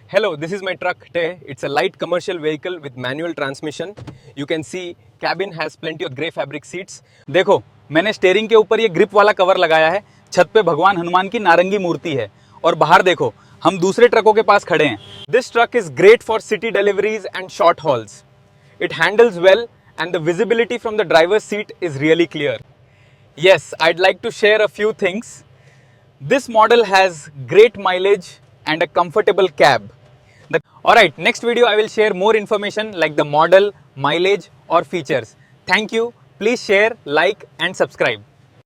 Hello, this is my truck Tay. It's a light commercial vehicle with manual transmission. You can see cabin has plenty of grey fabric seats. देखो, मैंने steering के ऊपर ये grip वाला cover लगाया है। छत पे भगवान हनुमान की नारंगी मूर्ति है और बाहर देखो, हम दूसरे ट्रकों के पास खड़े हैं। This truck is great for city deliveries and short hauls. It handles well and the visibility from the driver's seat is really clear. Yes, I'd like to share a few things. This model has great mileage and a comfortable cab. Alright, next video I will share more information like the model, mileage or features. Thank you. Please share, like and subscribe.